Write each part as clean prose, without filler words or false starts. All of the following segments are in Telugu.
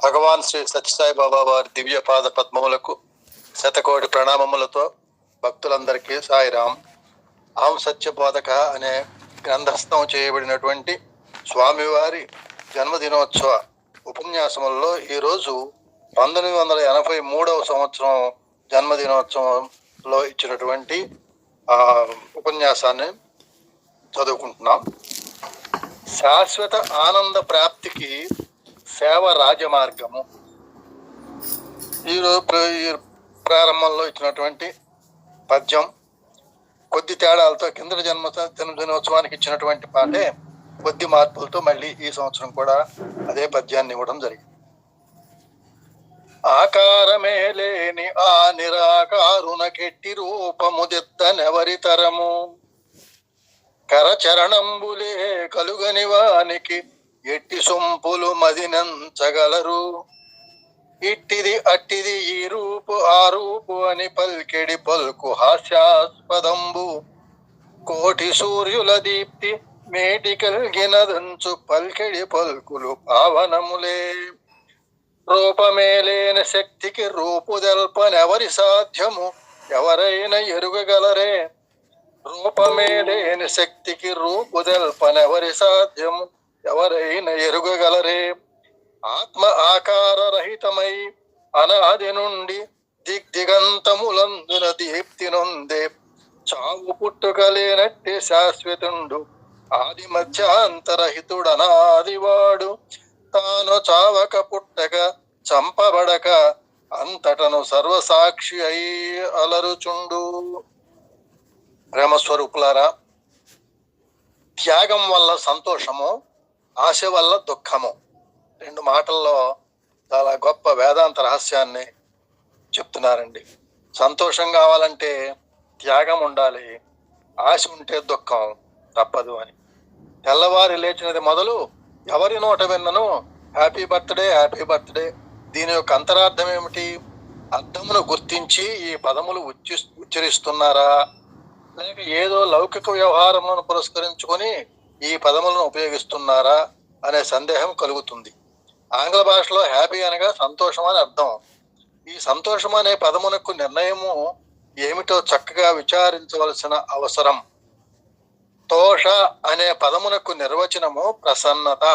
భగవాన్ శ్రీ సత్యసాయి బాబా వారి దివ్య పాద పద్మములకు శతకోటి ప్రణామములతో భక్తులందరికీ సాయిరాం. అహం సత్యబోధక అనే గ్రంథస్థం చేయబడినటువంటి స్వామివారి జన్మదినోత్సవ ఉపన్యాసములలో ఈరోజు 1983వ సంవత్సరం జన్మదినోత్సవంలో ఇచ్చినటువంటి ఉపన్యాసాన్ని చదువుకుంటున్నాం. శాశ్వత ఆనంద ప్రాప్తికి సేవ రాజమార్గము. ఈరోజు ప్రారంభంలో ఇచ్చినటువంటి పద్యం కొద్ది తేడాలతో కింద జన్మదినోత్సవానికి ఇచ్చినటువంటి పాటే కొద్ది మార్పులతో మళ్ళీ ఈ సంవత్సరం కూడా అదే పద్యాన్ని ఇవ్వడం జరిగింది. ఆకారమే లేని ఆ నిరాకారునకెట్టి రూపముదెత్తనెవరి తరము, కరచరణంబులే కలుగని వానికి ఎట్టి సొంపులు మదినంచగలరు. ఇట్టిది అట్టిది ఈ రూపు ఆ రూపు అని పల్కెడి పల్కు హాస్యాస్పదంబు, కోటి సూర్యుల దీప్తి మేటి కలిగినదంచు పల్కెడి పల్కులు పావనములే. రూపమే లేని శక్తికి రూపుదల్పనెవరి సాధ్యము, ఎవరైనా ఎరుగగలరే. రూపమే లేని శక్తికి రూపుదల్పనెవరి సాధ్యము, ఎవరైనా ఎరుగగలరే. ఆత్మ ఆకార రహితమై అనాది నుండి దిగ్దిగంతములందున దీప్తి నొందే, చావు పుట్టుకలేనట్టి శాశ్వతుండు ఆది మధ్యాంతరహితుడనాదివాడు. తాను చావక పుట్టక చంపబడక అంతటను సర్వసాక్షి అయి అలరుచుండు. ప్రేమస్వరూపులారా, త్యాగం వల్ల సంతోషము, ఆశ వల్ల దుఃఖము, రెండు మాటల్లో చాలా గొప్ప వేదాంత రహస్యాన్ని చెప్తున్నారండి. సంతోషం కావాలంటే త్యాగం ఉండాలి, ఆశ ఉంటే దుఃఖం తప్పదు అని. తెల్లవారి లేచినది మొదలు ఎవరి నోట విన్నను హ్యాపీ బర్త్డే హ్యాపీ బర్త్డే. దీని యొక్క అంతరార్థం ఏమిటి? అర్థమును గుర్తించి ఈ పదములు ఉచ్చరిస్తున్నారా, లేక ఏదో లౌకిక వ్యవహారములను పురస్కరించుకొని ఈ పదములను ఉపయోగిస్తున్నారా అనే సందేహం కలుగుతుంది. ఆంగ్ల భాషలో హ్యాపీ అనగా సంతోషం అని అర్థం. ఈ సంతోషం అనే పదమునకు నిర్ణయము ఏమిటో చక్కగా విచారించవలసిన అవసరం. తోష అనే పదమునకు నిర్వచనము ప్రసన్నత.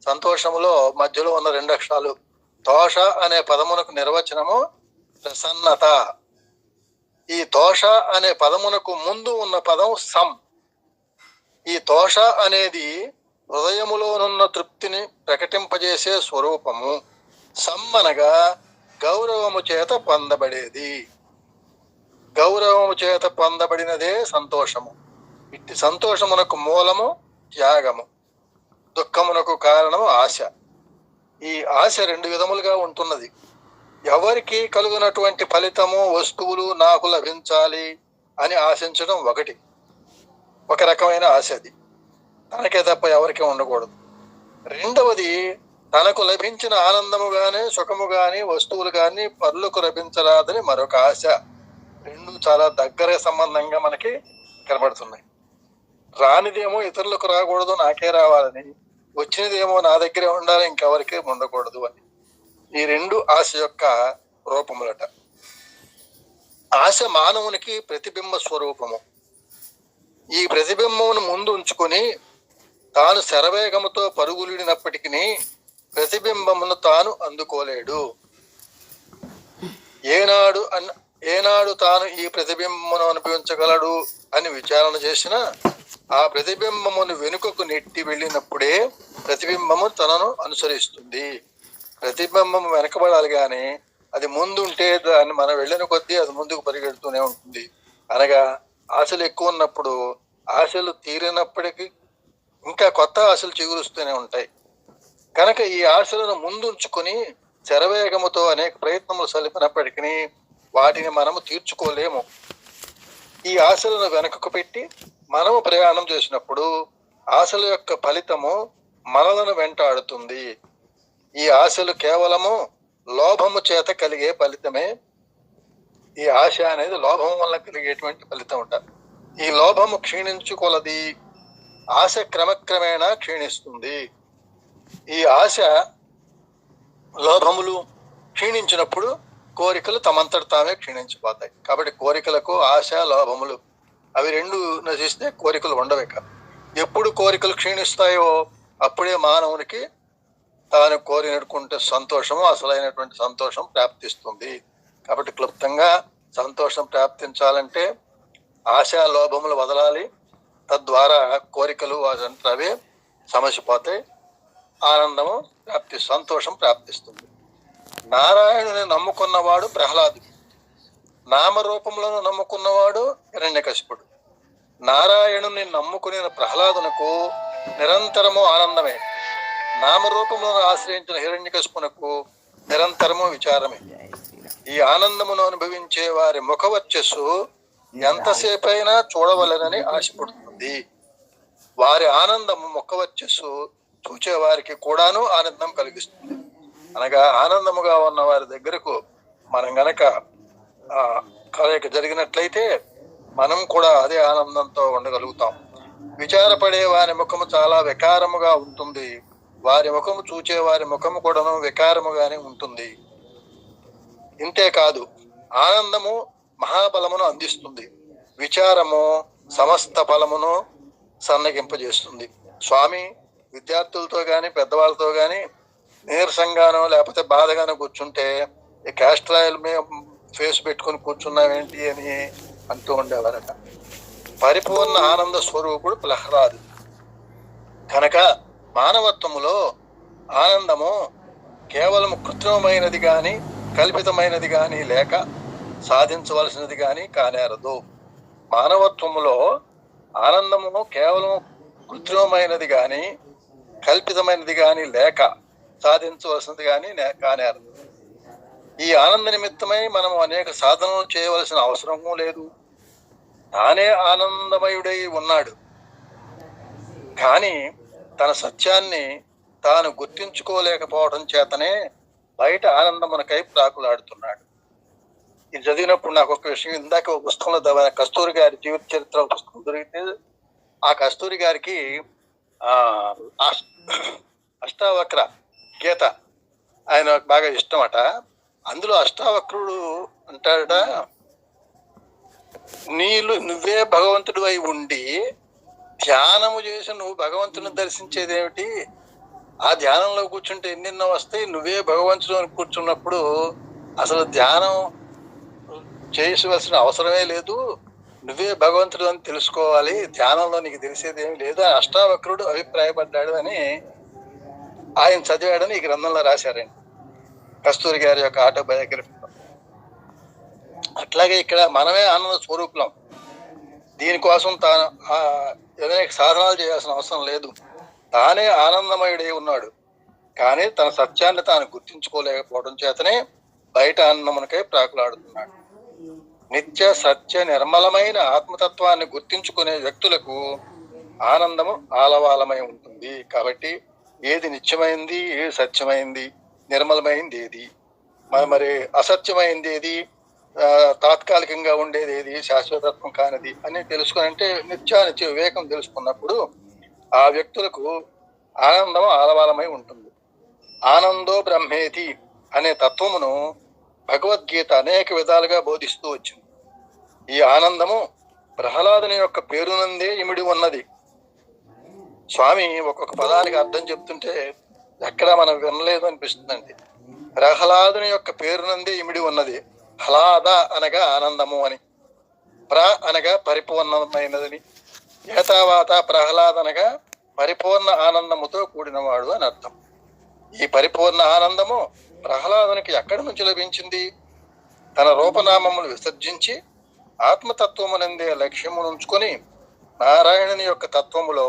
సంతోషములో మధ్యలో ఉన్న రెండు అక్షరాలు. తోష అనే పదమునకు నిర్వచనము ప్రసన్నత. ఈ తోష అనే పదమునకు ముందు ఉన్న పదం సం. ఈ తోష అనేది హృదయములోనున్న తృప్తిని ప్రకటింపజేసే స్వరూపము. సం అనగా గౌరవము చేత పొందబడేది. గౌరవము చేత పొందబడినదే సంతోషము. ఇట్టి సంతోషమునకు మూలము త్యాగము, దుఃఖమునకు కారణము ఆశ. ఈ ఆశ రెండు విధములుగా ఉంటున్నది. ఎవరికి కలుగునటువంటి ఫలితము, వస్తువులు నాకు లభించాలి అని ఆశించడం ఒకటి, ఒక రకమైన ఆశ. అది తనకే తప్ప ఎవరికీ ఉండకూడదు. రెండవది, తనకు లభించిన ఆనందము గాని సుఖము గాని వస్తువులు గాని పరులకు లభించరాదని మరొక ఆశ. రెండు చాలా దగ్గర సంబంధంగా మనకి కనబడుతున్నాయి. రానిదేమో ఇతరులకు రాకూడదు, నాకే రావాలని, వచ్చినదేమో నా దగ్గరే ఉండాలి, ఇంకెవరికి ఉండకూడదు అని. ఈ రెండు ఆశ యొక్క రూపములట. ఆశ మానవునికి ప్రతిబింబ స్వరూపము. ఈ ప్రతిబింబమును ముందు ఉంచుకొని తాను శరవేగముతో పరుగులిడినప్పటికీ ప్రతిబింబమును తాను అందుకోలేడు. ఏనాడు తాను ఈ ప్రతిబింబమును అనుభవించగలడు అని విచారణ చేసిన ఆ ప్రతిబింబమును వెనుకకు నెట్టి వెళ్ళినప్పుడే ప్రతిబింబము తనను అనుసరిస్తుంది. ప్రతిబింబము వెనకబడాలి కానీ అది ముందుంటే దాన్ని మనం వెళ్ళిన కొద్దీ అది ముందుకు పరిగెడుతూనే ఉంటుంది. అనగా ఆశలు ఎక్కువ ఉన్నప్పుడు ఆశలు తీరినప్పటికీ ఇంకా కొత్త ఆశలు చిగురుస్తూనే ఉంటాయి. కనుక ఈ ఆశలను ముందుంచుకొని శరవేగముతో అనేక ప్రయత్నములు సలిపినప్పటికీ వాటిని మనము తీర్చుకోలేము. ఈ ఆశలను వెనకకు పెట్టి మనము ప్రయాణం చేసినప్పుడు ఆశల యొక్క ఫలితము మనలను వెంటాడుతుంది. ఈ ఆశలు కేవలము లోభము చేత కలిగే ఫలితమే. ఈ ఆశ అనేది లోభం వల్ల కలిగేటువంటి ఫలితం ఉంటారు. ఈ లోభము క్షీణించుకొలది ఆశ క్రమక్రమేణా క్షీణిస్తుంది. ఈ ఆశ లోభములు క్షీణించినప్పుడు కోరికలు తమంతట తామే క్షీణించిపోతాయి. కాబట్టి కోరికలకు ఆశ, లోభములు అవి రెండు నశిస్తే కోరికలు ఉండవే కాదు. ఎప్పుడు కోరికలు క్షీణిస్తాయో అప్పుడే మానవునికి తాను కోరినటువంటి సంతోషము, అసలైనటువంటి సంతోషం ప్రాప్తిస్తుంది. కాబట్టి క్లుప్తంగా సంతోషం ప్రాప్తించాలంటే ఆశ, లోభములు వదలాలి. తద్వారా కోరికలు అవే సమసిపోతాయి. ఆనందము సంతోషం ప్రాప్తిస్తుంది. నారాయణుని నమ్ముకున్నవాడు ప్రహ్లాదుడు, నామరూపములను నమ్ముకున్నవాడు హిరణ్యకశిపుడు. నారాయణుని నమ్ముకుని ప్రహ్లాదునకు నిరంతరము ఆనందమే, నామరూపములను ఆశ్రయించిన హిరణ్యకశిపునకు నిరంతరము విచారమే. ఈ ఆనందమును అనుభవించే వారి ముఖవర్చస్సు ఎంతసేపైనా చూడవలెనని ఆశపడుతుంది. వారి ఆనందము ముఖవర్చస్సు చూచే వారికి కూడాను ఆనందం కలిగిస్తుంది. అనగా ఆనందముగా ఉన్న వారి దగ్గరకు మనం గనక కలయిక జరిగినట్లయితే మనం కూడా అదే ఆనందంతో ఉండగలుగుతాం. విచారపడే వారి ముఖము చాలా వికారముగా ఉంటుంది. వారి ముఖము చూచే వారి ముఖము కూడాను వికారముగానే ఉంటుంది. ఇంతేకాదు ఆనందము మహాబలమును అందిస్తుంది, విచారము సమస్త బలమును సన్నగింపజేస్తుంది. స్వామి విద్యార్థులతో కానీ పెద్దవాళ్ళతో కానీ నీరసంగానో లేకపోతే బాధగానో కూర్చుంటే ఈ క్యాస్టర్ ఆయిల్ మీద ఫేస్ పెట్టుకుని కూర్చున్నావేంటి అని అంటూ ఉండేవారట. పరిపూర్ణ ఆనంద స్వరూపుడు ప్రహ్లాదు కనుక మానవత్వములో ఆనందము కేవలం కృత్రిమమైనది కానీ కల్పితమైనది కానీ లేక సాధించవలసినది కానీ కానేరదు. మానవత్వములో ఆనందము కేవలం కృత్రిమమైనది కానీ కల్పితమైనది కానీ లేక సాధించవలసినది కానీ కానేరదు. ఈ ఆనంద నిమిత్తమై మనం అనేక సాధనలు చేయవలసిన అవసరము లేదు. తానే ఆనందమయుడై ఉన్నాడు, కానీ తన సత్యాన్ని తాను గుర్తించుకోలేకపోవడం చేతనే బయట ఆనందమునకై ప్రాకులాడుతున్నాడు. ఇది చదివినప్పుడు నాకు ఒక విషయం, ఇందాక ఒక పుస్తకంలో కస్తూరి గారి జీవిత చరిత్ర పుస్తకం దొరికితే ఆ కస్తూరి గారికి అష్టావక్ర గీత ఆయన బాగా ఇష్టమట. అందులో అష్టావక్రుడు అంటాడట, నువ్వే భగవంతుడు అయి ఉండి ధ్యానము చేసి నువ్వు భగవంతుని దర్శించేదేమిటి? ఆ ధ్యానంలో కూర్చుంటే ఎన్నెన్నో వస్తాయి. నువ్వే భగవంతుడు అని కూర్చున్నప్పుడు అసలు ధ్యానం చేయవలసిన అవసరమే లేదు. నువ్వే భగవంతుడు అని తెలుసుకోవాలి, ధ్యానంలో నీకు తెలిసేది ఏమి లేదు అని అష్టావక్రుడు అభిప్రాయపడ్డాడు అని ఆయన చదివాడని ఈ గ్రంథంలో రాశారండి, కస్తూరి గారి యొక్క ఆటోబయోగ్రఫీలో. అట్లాగే ఇక్కడ మనమే ఆనంద స్వరూపులం. దీనికోసం తాను అనేక సాధనాలు చేయాల్సిన అవసరం లేదు. తానే ఆనందమయుడై ఉన్నాడు, కానీ తన సత్యాన్ని తాను గుర్తించుకోలేకపోవడం చేతనే బయట ఆనందమునకై ప్రాకులాడుతున్నాడు. నిత్య సత్య నిర్మలమైన ఆత్మతత్వాన్ని గుర్తించుకునే వ్యక్తులకు ఆనందము ఆలవాలమై ఉంటుంది. కాబట్టి ఏది నిత్యమైంది, ఏది సత్యమైంది, నిర్మలమైంది ఏది, మరి అసత్యమైంది ఏది, తాత్కాలికంగా ఉండేది ఏది, శాశ్వతత్వం కానిది అని తెలుసుకుని, అంటే నిత్యానిత్య వివేకం తెలుసుకున్నప్పుడు ఆ వ్యక్తులకు ఆనందం ఆలవాలమై ఉంటుంది. ఆనందో బ్రహ్మేతి అనే తత్వమును భగవద్గీత అనేక విధాలుగా బోధిస్తూ వచ్చింది. ఈ ఆనందము ప్రహ్లాదుని యొక్క పేరునందే ఇమిడి ఉన్నది. స్వామి ఒక్కొక్క పదానికి అర్థం చెప్తుంటే ఎక్కడా మనం వినలేదు అనిపిస్తుందండి. ప్రహ్లాదుని యొక్క పేరునందే ఇమిడి ఉన్నది. హ్లాద అనగా ఆనందము అని, ప్ర అనగా పరిపూర్ణమైనదని, ఏతావాత ప్రహ్లాద అనగా పరిపూర్ణ ఆనందముతో కూడినవాడు అని అర్థం. ఈ పరిపూర్ణ ఆనందము ప్రహ్లాదునికి ఎక్కడి నుంచి లభించింది? తన రూపనామములు విసర్జించి ఆత్మతత్వమునందే లక్ష్యము ఉంచుకొని నారాయణుని యొక్క తత్వములో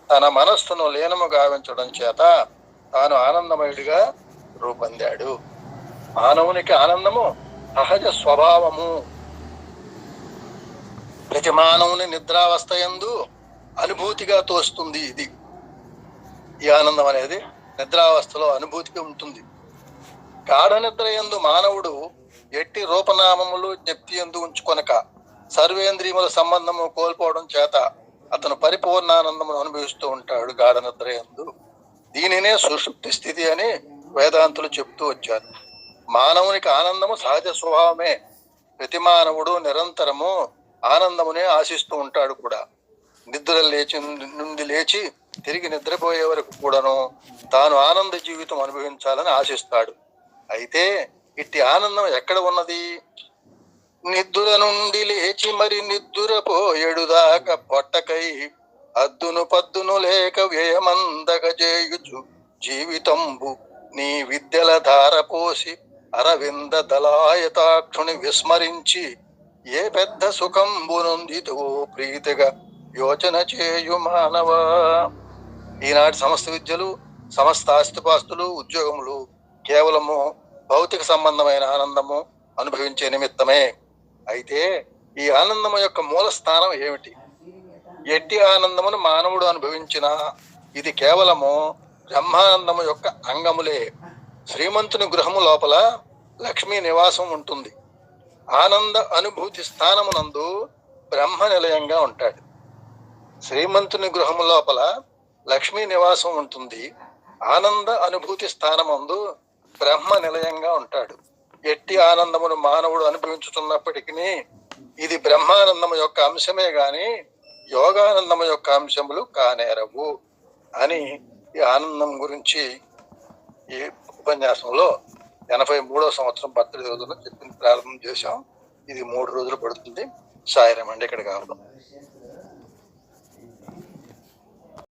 తన మనస్సును లీనము గావించడం చేత తాను ఆనందమయుడిగా రూపొందాడు. మానవునికి ఆనందము సహజ స్వభావము. ప్రతి మానవుని నిద్రావస్థ యందు అనుభూతిగా తోస్తుంది. ఇది ఈ ఆనందం అనేది నిద్రావస్థలో అనుభూతిగా ఉంటుంది. గాఢ నిద్ర యందు మానవుడు ఎట్టి రూపనామములు జ్ఞప్తి యందు ఉంచుకొనక సర్వేంద్రియముల సంబంధము కోల్పోవడం చేత అతను పరిపూర్ణానందమును అనుభవిస్తూ ఉంటాడు గాఢ నిద్ర యందు. దీనినే సుషుప్తి స్థితి అని వేదాంతులు చెప్తూ వచ్చారు. మానవునికి ఆనందము సహజ స్వభావమే. ప్రతి మానవుడు నిరంతరము ఆనందమునే ఆశిస్తూ ఉంటాడు కూడా. నిద్ర నుండి లేచి తిరిగి నిద్రపోయే వరకు కూడాను తాను ఆనంద జీవితం అనుభవించాలని ఆశిస్తాడు. అయితే ఇట్టి ఆనందం ఎక్కడ ఉన్నది? నిద్ర నుండి లేచి మరి నిద్దురపోయేడుదాకా పొట్టకై అద్దును పద్దును లేక వ్యయమందగ చేయుచు జీవితంబు నీ విద్యల ధారపోసి అరవింద దళాయతాక్షుని విస్మరించి ఏ పెద్ద సుఖంబునొందితువో ప్రీతిగా యోచన చేయు మానవా. ఈనాటి సమస్త విద్యలు, సమస్త ఆస్తిపాస్తులు, ఉద్యోగములు కేవలము భౌతిక సంబంధమైన ఆనందము అనుభవించే నిమిత్తమే. అయితే ఈ ఆనందము యొక్క మూల స్థానం ఏమిటి? ఎట్టి ఆనందమును మానవుడు అనుభవించినా ఇది కేవలము బ్రహ్మానందము యొక్క అంగములే. శ్రీమంతుని గృహము లోపల లక్ష్మీ నివాసం ఉంటుంది. ఆనంద అనుభూతి స్థానమునందు బ్రహ్మ నిలయంగా ఉంటాడు. శ్రీమంతుని గృహము లోపల లక్ష్మీ నివాసం ఉంటుంది. ఆనంద అనుభూతి స్థానమందు బ్రహ్మ నిలయంగా ఉంటాడు. ఎట్టి ఆనందమును మానవుడు అనుభవించుతున్నప్పటికీ ఇది బ్రహ్మానందము యొక్క అంశమే గాని యోగానందము యొక్క అంశములు కానేరవు అని ఈ ఆనందం గురించి ఈ ఉపన్యాసంలో 83వ సంవత్సరం బర్త్డే రోజున చెప్పింది ప్రారంభం చేశాం. ఇది 3 రోజులు పడుతుంది. సాయిరామండి. ఇక్కడ కావడం.